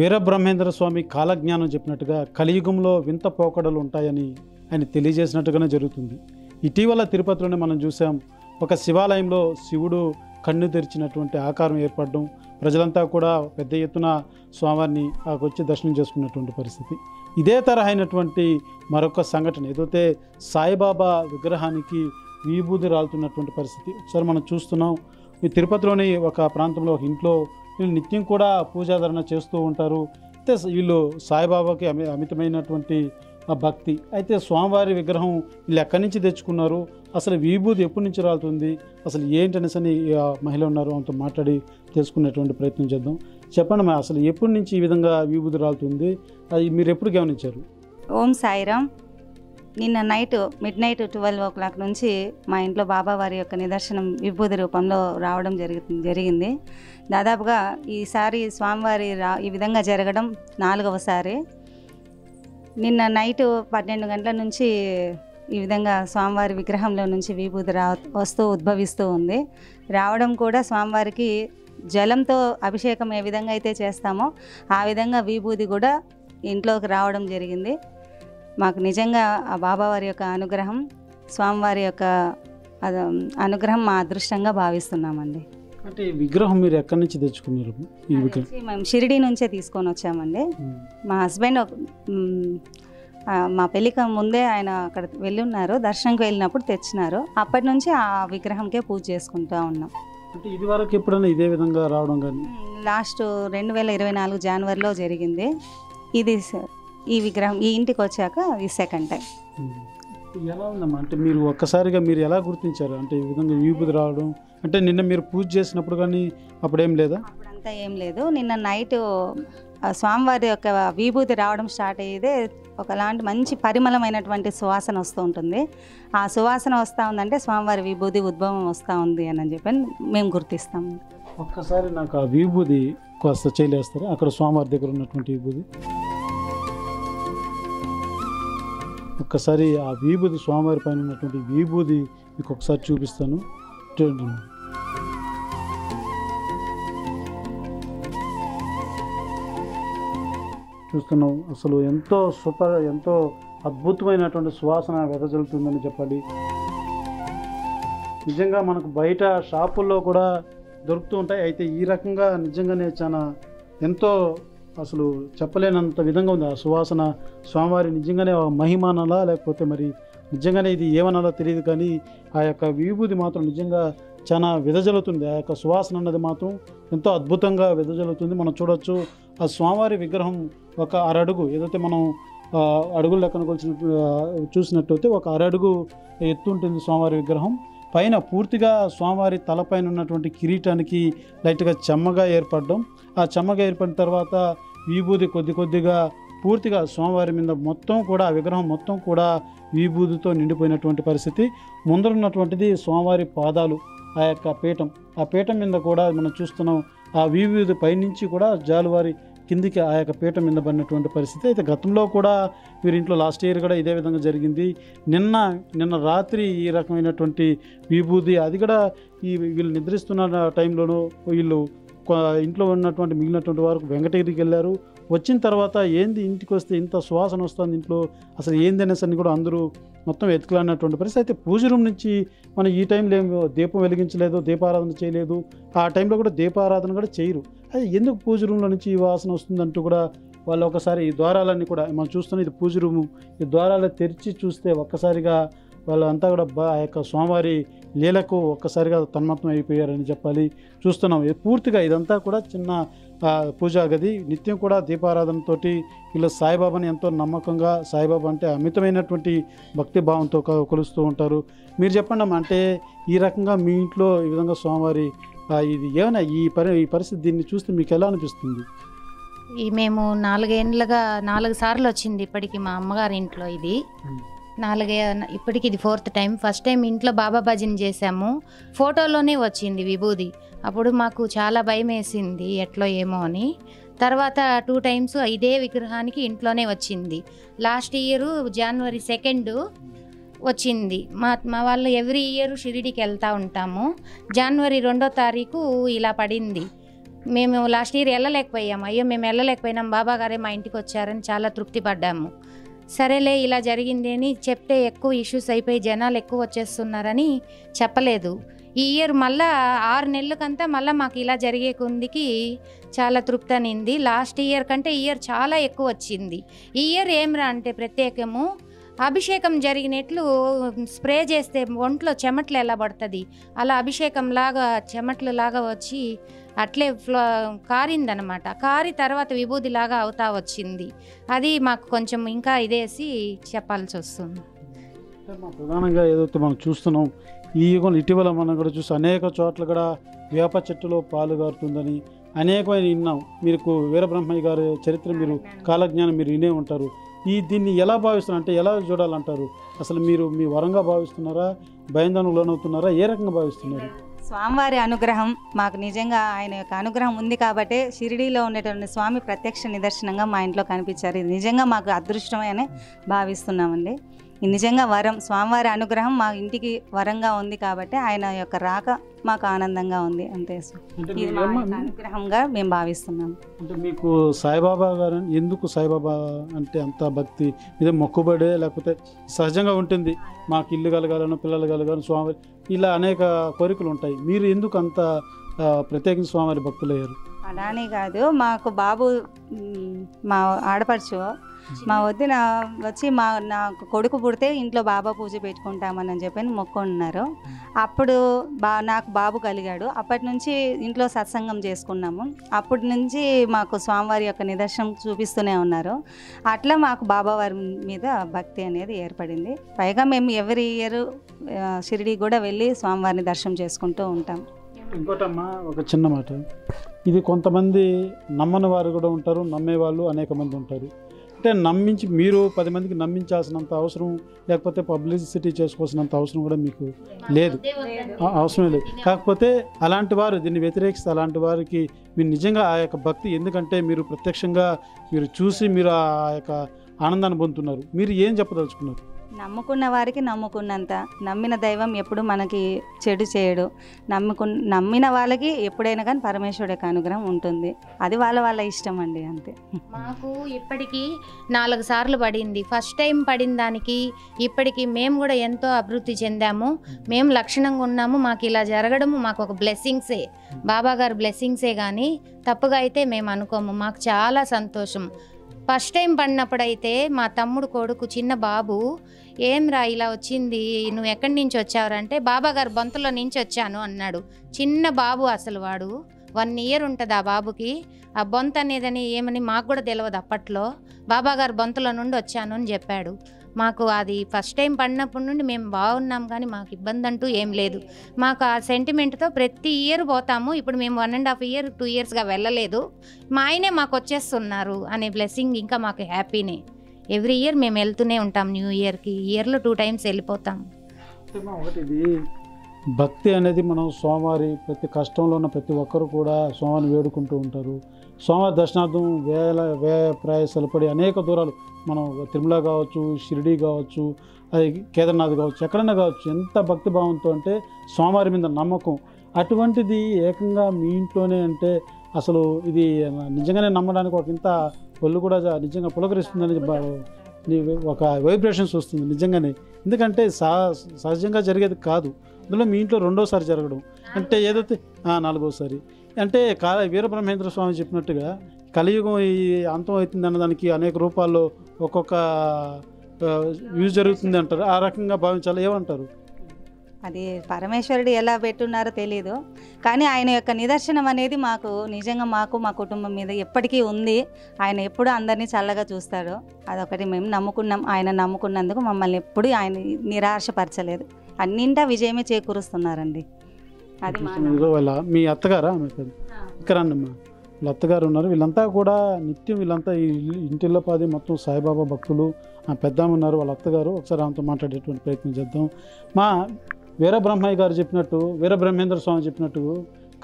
వీరబ్రహ్మేంద్ర స్వామి కాలజ్ఞానం చెప్పినట్టుగా కలియుగంలో వింత పోకడలు ఉంటాయని ఆయన తెలియజేసినట్టుగానే జరుగుతుంది. ఇటీవల తిరుపతిలోనే మనం చూసాం, ఒక శివాలయంలో శివుడు కన్ను తెరిచినటువంటి ఆకారం ఏర్పడడం, ప్రజలంతా కూడా పెద్ద ఎత్తున స్వామివారిని వచ్చి దర్శనం చేసుకున్నటువంటి పరిస్థితి. ఇదే తరహైనటువంటి మరొక సంఘటన ఏదైతే సాయిబాబా విగ్రహానికి విభూది రాలుతున్నటువంటి పరిస్థితి ఒకసారి మనం చూస్తున్నాం. ఈ తిరుపతిలోని ఒక ప్రాంతంలో ఒక ఇంట్లో వీళ్ళు నిత్యం కూడా పూజాధరణ చేస్తూ ఉంటారు. అయితే వీళ్ళు సాయిబాబాకి అమితమైనటువంటి భక్తి. అయితే స్వామివారి విగ్రహం వీళ్ళు ఎక్కడి నుంచి తెచ్చుకున్నారు, అసలు విభూది ఎప్పటి నుంచి రాలుతుంది, అసలు ఏంటనేసని మహిళ ఉన్నారు, అంతా మాట్లాడి తెలుసుకునేటువంటి ప్రయత్నం చేద్దాం. చెప్పండి మా, అసలు ఎప్పటి నుంచి ఈ విధంగా విభూది రాలుతుంది, అది మీరు ఎప్పుడు గమనించారు? ఓం సాయిరామ్. నిన్న మిడ్ నైట్ 12 o'clock నుంచి మా ఇంట్లో బాబా వారి యొక్క నిదర్శనం విభూది రూపంలో రావడం జరిగింది. దాదాపుగా ఈసారి స్వామివారి ఈ విధంగా జరగడం 4వసారి. నిన్న నైట్ 12 గంటల నుంచి ఈ విధంగా స్వామివారి విగ్రహంలో నుంచి విభూది ఉద్భవిస్తూ ఉంది. రావడం కూడా స్వామివారికి జలంతో అభిషేకం ఏ విధంగా అయితే చేస్తామో ఆ విధంగా విభూది కూడా ఇంట్లోకి రావడం జరిగింది. మాకు నిజంగా ఆ బాబావారి యొక్క అనుగ్రహం, స్వామివారి యొక్క అనుగ్రహం మా అదృష్టంగా భావిస్తున్నామండి. అంటే ఈ విగ్రహం మీరు ఎక్కడి నుంచి తెచ్చుకున్నారు? ఈ విగ్రహం మేము షిరిడి నుంచే తీసుకొని వచ్చామండి. మా హస్బెండ్ మా పెళ్ళికి ముందే ఆయన అక్కడ వెళ్ళి ఉన్నారు, దర్శనంకి వెళ్ళినప్పుడు తెచ్చినారు. అప్పటి నుంచి ఆ విగ్రహంకే పూజ చేసుకుంటూ ఉన్నాం. అంటే ఇది వరకు ఎప్పుడైనా ఇదే విధంగా రావడం కానీ? లాస్ట్ 2024 జనవరిలో జరిగింది. ఇది ఈ విగ్రహం ఈ ఇంటికి వచ్చాక ఈ సెకండ్ టైం. ఎలా ఉందమ్మా, అంటే మీరు ఒక్కసారిగా మీరు ఎలా గుర్తించారు అంటే ఈ విధంగా విభూది రావడం? అంటే నిన్న మీరు పూజ చేసినప్పుడు కానీ అప్పుడేం లేదా? అప్పుడంతా ఏం లేదు. నిన్న నైట్ స్వామివారి యొక్క విభూతి రావడం స్టార్ట్ అయ్యేదే ఒకలాంటి మంచి పరిమళమైనటువంటి సువాసన వస్తూ ఉంటుంది. ఆ సువాసన వస్తూ ఉందంటే స్వామివారి విభూతి ఉద్భవం వస్తూ ఉంది అని చెప్పి మేము గుర్తిస్తాము. ఒక్కసారి నాకు ఆ విభూది కాస్త చేయలేస్తారా, అక్కడ స్వామివారి దగ్గర ఉన్నటువంటి విభూది? ఒక్కసారి ఆ విభూది స్వామివారి పైన ఉన్నటువంటి విభూది మీకు ఒకసారి చూపిస్తాను, చూడండి. చూస్తున్నాం, అసలు ఎంతో అద్భుతమైనటువంటి సువాసన వెదజల్లుతుందని చెప్పాలి. నిజంగా మనకు బయట షాపుల్లో కూడా దొరుకుతూ ఉంటాయి. అయితే ఈ రకంగా నిజంగానే చాలా ఎంతో అసలు చెప్పలేనంత విధంగా ఉంది ఆ సువాసన. స్వామివారి నిజంగానే మహిమానాలా లేకపోతే మరి నిజంగానే ఇది ఏమనాలో తెలియదు, కానీ ఆ యొక్క విభూది మాత్రం నిజంగా చాలా వెదజల్లుతుంది. ఆ యొక్క సువాసన అన్నది మాత్రం ఎంతో అద్భుతంగా వెదజల్లుతుంది. మనం చూడవచ్చు ఆ స్వామివారి విగ్రహం ఒక అరడుగు, ఏదైతే మనం అడుగుల లెక్కన చూసినట్టయితే ఒక అరడుగు ఎత్తు ఉంటుంది స్వామివారి విగ్రహం. పైన పూర్తిగా స్వామివారి తలపైన ఉన్నటువంటి కిరీటానికి లైట్గా చెమ్మగా ఏర్పడడం, ఆ చెమ్మగా ఏర్పడిన తర్వాత విభూది కొద్దిగా పూర్తిగా స్వామివారి మీద మొత్తం కూడా విగ్రహం మొత్తం కూడా విభూదితో నిండిపోయినటువంటి పరిస్థితి. ముందరున్నటువంటిది స్వామివారి పాదాలు, ఆ యొక్క పీఠం, ఆ పీఠం మీద కూడా మనం చూస్తున్నాం ఆ విభూది పైనుంచి కూడా జాలువారి కిందికి ఆ యొక్క పీఠం మీద పడినటువంటి పరిస్థితి. అయితే గతంలో కూడా వీరి ఇంట్లో లాస్ట్ ఇయర్ కూడా ఇదే విధంగా జరిగింది. నిన్న రాత్రి ఈ రకమైనటువంటి విభూది, అది కూడా వీళ్ళు నిద్రిస్తున్న టైంలోనూ వీళ్ళు ఇంట్లో ఉన్నటువంటి మిగిలినటువంటి వారు వెంకటగిరికి వెళ్ళారు. వచ్చిన తర్వాత ఏంది ఇంటికి వస్తే ఇంత సువాసన వస్తుంది ఇంట్లో, అసలు ఏంది అనేసి కూడా అందరూ మొత్తం ఎత్తుకులాడినటువంటి పరిస్థితి. అయితే పూజ రూమ్ నుంచి మనం ఈ టైంలో ఏం దీపం వెలిగించలేదు, దీపారాధన చేయలేదు, ఆ టైంలో కూడా దీపారాధన కూడా చేయరు. అది ఎందుకు పూజ రూమ్లో నుంచి ఈ వాసన వస్తుందంటూ కూడా వాళ్ళు ఒకసారి ఈ ద్వారాలన్నీ కూడా మనం చూస్తున్నాం, ఇది పూజ రూము, ఈ ద్వారాలు తెరిచి చూస్తే ఒక్కసారిగా వాళ్ళంతా కూడా ఆ యొక్క స్వామివారి లీలకు ఒక్కసారిగా తన్మత్తం అయిపోయారని చెప్పాలి. చూస్తున్నాం పూర్తిగా ఇదంతా కూడా చిన్న పూజా గది. నిత్యం కూడా దీపారాధనతోటి వీళ్ళు సాయిబాబాని ఎంతో నమ్మకంగా, సాయిబాబా అంటే అమితమైనటువంటి భక్తి భావంతో కొలుస్తూ ఉంటారు. మీరు చెప్పండి అమ్మా, అంటే ఈ రకంగా మీ ఇంట్లో ఈ విధంగా స్వామివారి ఇది ఏమైనా ఈ పరిస్థితి దీన్ని చూస్తే మీకు ఎలా అనిపిస్తుంది? ఈ మేము 4 ఏళ్ళుగా 4 సార్లు వచ్చింది ఇప్పటికి మా అమ్మగారి ఇంట్లో. ఇది ఇప్పటికి ఇది 4th టైం. ఫస్ట్ టైం ఇంట్లో బాబా భజన చేసాము, ఫోటోలోనే వచ్చింది విభూది. అప్పుడు మాకు చాలా భయం వేసింది ఎట్లో ఏమో అని. తర్వాత 2 టైమ్స్ ఇదే విగ్రహానికి ఇంట్లోనే వచ్చింది. లాస్ట్ ఇయర్ January 2 వచ్చింది. మా వాళ్ళు ఎవ్రీ ఇయర్ షిరిడీకి వెళ్తూ ఉంటాము. January 2వ తారీఖు ఇలా పడింది. మేము లాస్ట్ ఇయర్ వెళ్ళలేకపోయాము. అయ్యో మేము వెళ్ళలేకపోయినాం, బాబా గారే మా ఇంటికి వచ్చారని చాలా తృప్తి పడ్డాము. సరేలే ఇలా జరిగింది అని చెప్తే ఎక్కువ ఇష్యూస్ అయిపోయి జనాలు ఎక్కువ వచ్చేస్తున్నారని చెప్పలేదు. ఈ ఇయర్ మళ్ళా 6 నెలలకంతా మళ్ళీ మాకు ఇలా జరిగే కొందికి చాలా తృప్తి అనింది. లాస్ట్ ఇయర్ కంటే ఈ ఇయర్ చాలా ఎక్కువ వచ్చింది. ఈ ఇయర్ ఏమిరా అంటే ప్రత్యేకము, అభిషేకం జరిగినట్లు స్ప్రే చేస్తే ఒంట్లో చెమట్లు ఎలా పడుతుంది అలా అభిషేకం లాగా చెమట్లు లాగా వచ్చి అట్లే కారిందనమాట. కారి తర్వాత విభూది లాగా అవుతా వచ్చింది. అది మాకు కొంచెం ఇంకా ఇదేసి చెప్పాల్సి వస్తుంది. ప్రధానంగా ఏదైతే మనం చూస్తున్నాం, ఈ యుగంలో ఇటీవల మనం కూడా చూసి అనేక చోట్ల కూడా వేప చెట్టులో పాలు గారుతుందని అనేకమైన విన్నాం. మీకు వీరబ్రహ్మయ్య గారి చరిత్ర మీరు కాలజ్ఞానం మీరు వినే ఉంటారు. దీన్ని ఎలా భావిస్తున్నారు అంటే ఎలా చూడాలంటారు? అసలు మీరు మీ వరంగా భావిస్తున్నారా, భయాందోళనకు లోనవుతున్నారా, ఏ రకంగా భావిస్తున్నారు? స్వామివారి అనుగ్రహం మాకు నిజంగా ఆయన యొక్క అనుగ్రహం ఉంది కాబట్టి షిరిడీలో ఉండేటువంటి స్వామి ప్రత్యక్ష నిదర్శనంగా మా ఇంట్లో కనిపించారు. ఇది నిజంగా మాకు అదృష్టమని భావిస్తున్నామండి. ఇది నిజంగా వరం, స్వామివారి అనుగ్రహం మా ఇంటికి వరంగా ఉంది కాబట్టి ఆయన యొక్క రాక మాకు ఆనందంగా ఉంది అంతే. ఇది మా అనుగ్రహంగా మేము భావిస్తున్నాం. అంటే మీకు సాయిబాబా గారు ఎందుకు సాయిబాబా అంటే అంత భక్తి? ఇదే మొక్కుబడే లేకపోతే సహజంగా ఉంటుంది, మాకు ఇల్లు కలగాలను పిల్లలు కలగాలను స్వామి ఇలా అనేక కోరికలు ఉంటాయి, మీరు ఎందుకు అంత ప్రత్యేకించి స్వామివారి భక్తులయ్యారు? అలానే కాదు, మాకు బాబు మా ఆడపడుచు మా వదిన వచ్చి నాకు కొడుకు పుడితే ఇంట్లో బాబా పూజ పెట్టుకుంటామని చెప్పని మొక్కున్నారు. అప్పుడు నాకు బాబు కలిగాడు. అప్పటి నుంచి ఇంట్లో సత్సంగం చేసుకున్నాము. అప్పటి నుంచి మాకు స్వామివారి యొక్క నిదర్శనం చూపిస్తూనే ఉన్నారు. అట్లా మాకు బాబావారి మీద భక్తి అనేది ఏర్పడింది. పైగా మేము ఎవ్రీ ఇయర్ షిరిడి కూడా వెళ్ళి స్వామివారిని దర్శనం చేసుకుంటూ ఉంటాం. ఇంకోటమ్మా, ఒక చిన్న మాట, ఇది కొంతమంది నమ్మని వారు కూడా ఉంటారు, నమ్మేవాళ్ళు అనేక మంది ఉంటారు. అంటే నమ్మించి మీరు 10 మందికి నమ్మించాల్సినంత అవసరం లేకపోతే పబ్లిసిటీ చేసుకోవాల్సినంత అవసరం కూడా మీకు లేదు, అవసరం లేదు. కాకపోతే అలాంటి వారు దీన్ని వ్యతిరేకిస్తే అలాంటి వారికి మీరు నిజంగా ఆ యొక్క భక్తి, ఎందుకంటే మీరు ప్రత్యక్షంగా మీరు చూసి మీరు ఆ యొక్క ఆనందాన్ని పొందుతున్నారు, మీరు ఏం చెప్పదలుచుకున్నారు? నమ్ముకున్న వారికి నమ్ముకున్నంత, నమ్మిన దైవం ఎప్పుడు మనకి చెడు చేయడు. నమ్మిన వాళ్ళకి ఎప్పుడైనా కానీ పరమేశ్వరుడి యొక్క అనుగ్రహం ఉంటుంది. అది వాళ్ళ ఇష్టం అండి, అంతే. మాకు ఇప్పటికీ 4 సార్లు పడింది. ఫస్ట్ టైం పడిన దానికి ఇప్పటికి మేము కూడా ఎంతో అభివృద్ధి చెందాము. మేము లక్షణంగా ఉన్నాము. మాకు ఇలా జరగడము మాకు ఒక బ్లెస్సింగ్సే, బాబా గారి బ్లెస్సింగ్సే, కానీ తప్పుగా అయితే మేము అనుకోము. మాకు చాలా సంతోషం. ఫస్ట్ టైం పడినప్పుడైతే మా తమ్ముడు కొడుకు చిన్న బాబు, ఏమ్రా ఇలా వచ్చింది, నువ్వు ఎక్కడి నుంచి వచ్చావురంటే బాబా గారు బొంతలో నుంచి వచ్చాను అన్నాడు. చిన్న బాబు, అసలు వాడు 1 ఇయర్ ఉంటుంది ఆ బాబుకి. ఆ బొంత అనేదని ఏమని మాకు కూడా తెలియదు అప్పట్లో. బాబా గారు బొంతలో నుండి వచ్చాను అని చెప్పాడు. మాకు అది ఫస్ట్ టైం పడినప్పటి నుండి మేము బాగున్నాం, కానీ మాకు ఇబ్బంది అంటూ ఏం లేదు. మాకు ఆ సెంటిమెంట్తో ప్రతి ఇయర్ పోతాము. ఇప్పుడు మేము 1.5 ఇయర్ 2 ఇయర్స్గా వెళ్ళలేదు. మా ఆయనే మాకు వచ్చేస్తున్నారు అనే బ్లెస్సింగ్ ఇంకా మాకు హ్యాపీనే. ఎవ్రీ ఇయర్ మేము వెళ్తూనే ఉంటాం. న్యూ ఇయర్కి ఇయర్లో 2 టైమ్స్ వెళ్ళిపోతాం. ఒకటి భక్తి అనేది మనం స్వామివారి ప్రతి కష్టంలో ఉన్న ప్రతి ఒక్కరు కూడా స్వామిని వేడుకుంటూ ఉంటారు. స్వామివారి దర్శనార్థం వ్యయ ప్రయాసాలు పడి అనేక దూరాలు, మనం తిరుమల కావచ్చు, షిరిడీ కావచ్చు, అది కేదార్నాథ్ కావచ్చు, ఎక్కడైనా కావచ్చు, ఎంత భక్తి భావంతో అంటే స్వామివారి మీద నమ్మకం. అటువంటిది ఏకంగా మీ ఇంట్లోనే అంటే అసలు ఇది నిజంగానే నమ్మడానికి ఒక ఇంత ఒళ్ళు కూడా నిజంగా పులకరిస్తుందని ఒక వైబ్రేషన్స్ వస్తుంది నిజంగానే. ఎందుకంటే సహజంగా జరిగేది కాదు. అందులో మీ ఇంట్లో 2వసారి జరగడం అంటే ఏదైతే 4వసారి అంటే వీరబ్రహ్మేంద్ర స్వామి చెప్పినట్టుగా కలియుగం ఈ అంతం అవుతుంది అన్నదానికి అనేక రూపాల్లో ఒక్కొక్క యూజ్ జరుగుతుంది అంటారు. ఆ రకంగా భావించాలి, ఏమంటారు? అది పరమేశ్వరుడు ఎలా పెట్టున్నారో తెలియదు, కానీ ఆయన యొక్క నిదర్శనం అనేది మాకు నిజంగా మాకు మా కుటుంబం మీద ఎప్పటికీ ఉంది. ఆయన ఎప్పుడు అందరినీ చల్లగా చూస్తాడు, అదొకటి మేము నమ్ముకున్నాం. ఆయన నమ్ముకున్నందుకు మమ్మల్ని ఎప్పుడు ఆయన నిరాశపరచలేదు, అన్నింటా విజయమే చేకూరుస్తున్నారండి. అది మీ అత్తగారా ఇక్కడ అన్నమ్మా, వీళ్ళ అత్తగారు ఉన్నారు. వీళ్ళంతా కూడా నిత్యం వీళ్ళంతా ఈ ఇంటిల్లపాది మొత్తం సాయిబాబా భక్తులు. పెద్దామె ఉన్నారు, వాళ్ళ అత్తగారు. ఒకసారి ఆమెతో మాట్లాడేటువంటి ప్రయత్నం చేద్దాం. మా వీరబ్రహ్మయ్య గారు చెప్పినట్టు, వీరబ్రహ్మేంద్ర స్వామి చెప్పినట్టు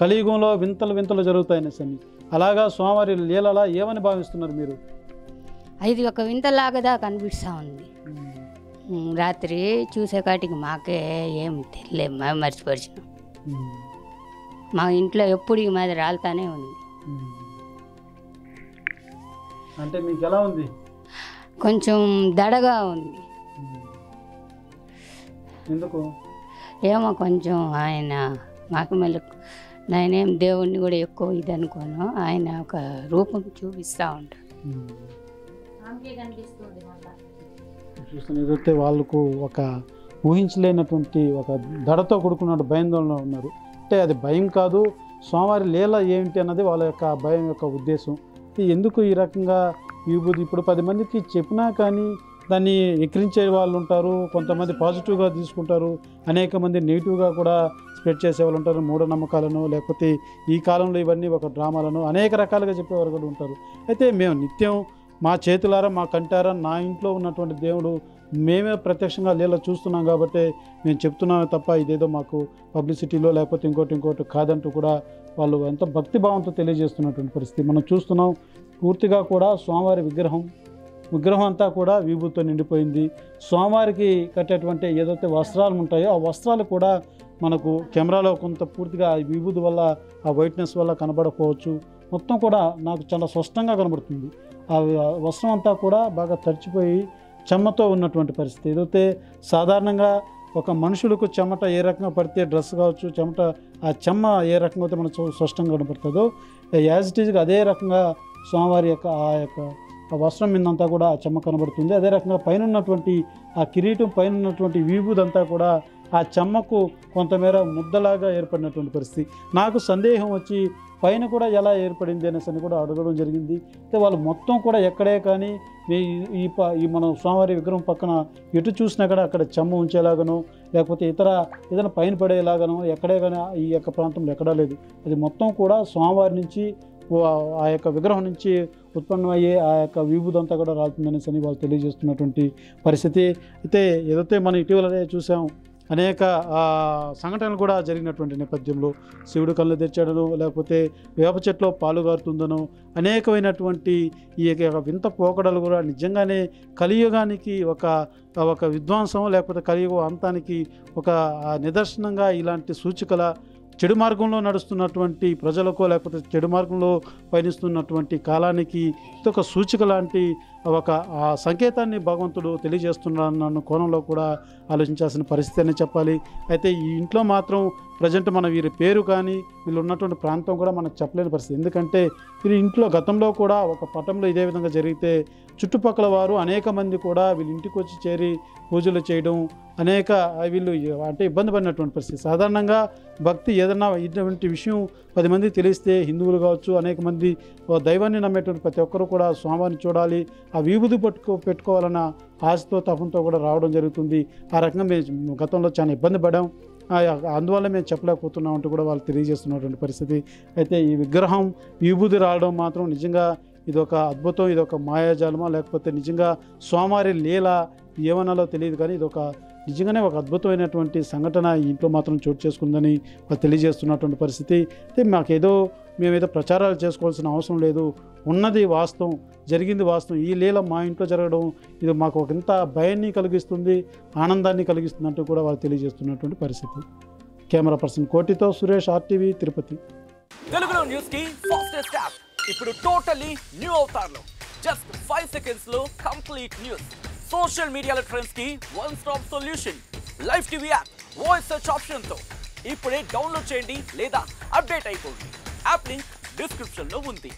కలియుగంలో వింతలు వింతలు జరుగుతాయని సన్ని, అలాగా స్వామివారి లీలలా ఏమని భావిస్తున్నారు మీరు? ఇది ఒక వింతలాగా కనిపిస్తూ ఉంది. రాత్రి చూసేకాటికి మాకే ఏం తెలియదు, మేము మర్చిపరిచినాం. మా ఇంట్లో ఎప్పుడు ఈ మాది రాలుతానే ఉంది. అంటే మీకు ఎలా ఉంది? కొంచెం దడగా ఉంది. ఎందుకు? ఏమో కొంచెం ఆయన మాకు మెలకు, నేనేం దేవుణ్ణి కూడా ఎక్కువ ఇది అనుకోను, ఆయన ఒక రూపం చూపిస్తూ ఉంటాడు. చూస్తే వాళ్ళకు ఒక ఊహించలేనటువంటి ఒక దడతో కూడుకున్న భయాందోళన ఉన్నారు. అంటే అది భయం కాదు, స్వామివారి లీల ఏమిటి అన్నది వాళ్ళ యొక్క భయం యొక్క ఉద్దేశం. ఎందుకు ఈ రకంగా విభూది ఇప్పుడు 10 మందికి చెప్పినా కానీ దాన్ని ఎక్కిరించే వాళ్ళు ఉంటారు, కొంతమంది పాజిటివ్గా తీసుకుంటారు, అనేక మంది నెగిటివ్గా కూడా స్ప్రెడ్ చేసే వాళ్ళు ఉంటారు. మూఢనమ్మకాలను, లేకపోతే ఈ కాలంలో ఇవన్నీ ఒక డ్రామాలను అనేక రకాలుగా చెప్పేవారు కూడా ఉంటారు. అయితే మేము నిత్యం మా చేతులారా, మా కంటారా, నా ఇంట్లో ఉన్నటువంటి దేవుడు మేమే ప్రత్యక్షంగా లీల చూస్తున్నాం కాబట్టి మేము చెప్తున్నామే తప్ప ఇదేదో మాకు పబ్లిసిటీలో లేకపోతే ఇంకోటి కాదంటూ కూడా వాళ్ళు ఎంత భక్తిభావంతో తెలియజేస్తున్నటువంటి పరిస్థితి మనం చూస్తున్నాం. పూర్తిగా కూడా స్వామివారి విగ్రహం అంతా కూడా విభూతితో నిండిపోయింది. స్వామివారికి కట్టేటువంటి ఏదైతే వస్త్రాలు ఉంటాయో ఆ వస్త్రాలు కూడా మనకు కెమెరాలో కొంత పూర్తిగా విభూతి వల్ల, ఆ వైట్నెస్ వల్ల కనబడకపోవచ్చు. మొత్తం కూడా నాకు చాలా స్పష్టంగా కనబడుతుంది. ఆ వస్త్రం అంతా కూడా బాగా తడిచిపోయి చెమ్మతో ఉన్నటువంటి పరిస్థితి. ఏదైతే సాధారణంగా ఒక మనుషులకు చెమట ఏ రకంగా పడితే డ్రెస్ కావచ్చు, చెమట ఆ చెమ్మ ఏ రకంగా అయితే మనకు స్పష్టంగా కనపడుతుందో, యాజ్ ఇట్ ఈజ్గా అదే రకంగా స్వామివారి యొక్క ఆ వస్త్రం మీదంతా కూడా ఆ చెమ్మ కనబడుతుంది. అదే రకంగా పైన ఉన్నటువంటి ఆ కిరీటం పైన ఉన్నటువంటి విభూదంతా కూడా ఆ చెమ్మకు కొంతమేర ముద్దలాగా ఏర్పడినటువంటి పరిస్థితి. నాకు సందేహం వచ్చి పైన కూడా ఎలా ఏర్పడింది అనేసి అని కూడా అడగడం జరిగింది. అయితే వాళ్ళు మొత్తం కూడా ఎక్కడే కానీ ఈ మనం స్వామివారి విగ్రహం పక్కన ఎటు చూసినా కూడా అక్కడ చెమ్మ ఉంచేలాగానో లేకపోతే ఏదైనా పైన పడేలాగానో ఎక్కడే కానీ ఈ యొక్క ప్రాంతంలో ఎక్కడా లేదు. అది మొత్తం కూడా స్వామివారి నుంచి ఆ యొక్క విగ్రహం నుంచి ఉత్పన్నమయ్యే ఆ యొక్క విభూదంతా కూడా రాలుతుందనేసి అని వాళ్ళు తెలియజేస్తున్నటువంటి పరిస్థితి. అయితే ఏదైతే మనం ఇటీవలనే చూసాం, అనేక సంఘటనలు కూడా జరిగినటువంటి నేపథ్యంలో శివుడు కళ్ళు తెచ్చాడనో లేకపోతే వేప చెట్లో పాలుగారుతుందనో అనేకమైనటువంటి ఈ యొక్క వింత పోకడలు కూడా నిజంగానే కలియుగానికి ఒక విధ్వంసం లేకపోతే కలియుగ అంతానికి ఒక నిదర్శనంగా ఇలాంటి సూచికల చెడు మార్గంలో నడుస్తున్నటువంటి ప్రజలకు లేకపోతే చెడు మార్గంలో పయనిస్తున్నటువంటి కాలానికి ఒక సూచిక లాంటి ఒక సంకేతాన్ని భగవంతుడు తెలియజేస్తున్నాడన్న కోణంలో కూడా ఆలోచించాల్సిన పరిస్థితి అని చెప్పాలి. అయితే ఈ ఇంట్లో మాత్రం ప్రజెంట్ మన వీరి పేరు కానీ వీళ్ళు ఉన్నటువంటి ప్రాంతం కూడా మనకు చెప్పలేని పరిస్థితి. ఎందుకంటే వీరి ఇంట్లో గతంలో కూడా ఒక పటంలో ఇదే విధంగా జరిగితే చుట్టుపక్కల వారు అనేక మంది కూడా వీళ్ళ ఇంటికి వచ్చి చేరి పూజలు చేయడం, అనేక వీళ్ళు అంటే ఇబ్బంది పడినటువంటి పరిస్థితి. సాధారణంగా భక్తి ఏదన్నా ఇటువంటి విషయం 10 మంది తెలిస్తే హిందువులు కావచ్చు, అనేక మంది దైవాన్ని నమ్మేటువంటి ప్రతి ఒక్కరూ కూడా స్వామివారిని చూడాలి, ఆ విభూది పెట్టుకోవాలన్న ఆశతో తపంతో కూడా రావడం జరుగుతుంది. ఆ రకంగా మేము గతంలో చాలా ఇబ్బంది పడాం, అందువల్ల మేము చెప్పలేకపోతున్నాం అంటూ కూడా వాళ్ళు తెలియజేస్తున్నటువంటి పరిస్థితి. అయితే ఈ విగ్రహం విభూది రావడం మాత్రం నిజంగా ఇదొక అద్భుతం, ఇదొక మాయాజాలమా లేకపోతే నిజంగా స్వామివారి లీల ఏమనాలో తెలియదు, కానీ ఇదొక నిజంగానే ఒక అద్భుతమైనటువంటి సంఘటన ఈ ఇంట్లో మాత్రం చోటు చేసుకుందని వాళ్ళు తెలియజేస్తున్నటువంటి పరిస్థితి. అయితే మేమేదో ప్రచారాలు చేసుకోవాల్సిన అవసరం లేదు, ఉన్నది వాస్తవం, జరిగింది వాస్తవం. ఈ లీల మా ఇంట్లో జరగడం ఇది మాకు ఒక ఇంత భయాన్ని కలిగిస్తుంది, ఆనందాన్ని కలిగిస్తుంది అంటూ కూడా వాళ్ళు తెలియజేస్తున్నటువంటి పరిస్థితి. కెమెరా పర్సన్ కోటితో సురేష్, RTV, తిరుపతి. తెలుగులో న్యూస్ కి ఫాస్టెస్ట్ యాప్ ఇప్పుడు టోటల్లీ న్యూ అవతార్లో జస్ట్ 5 seconds లో కంప్లీట్ న్యూస్. సోషల్ మీడియాలో ట్రెండ్స్ కి one stop solution. Live TV app voice search option తో ఇప్పుడే డౌన్లోడ్ చేయండి లేదా అప్డేట్ అయిపోండి. యాప్ లింక్ డిస్క్రిప్షన్ లో ఉంది.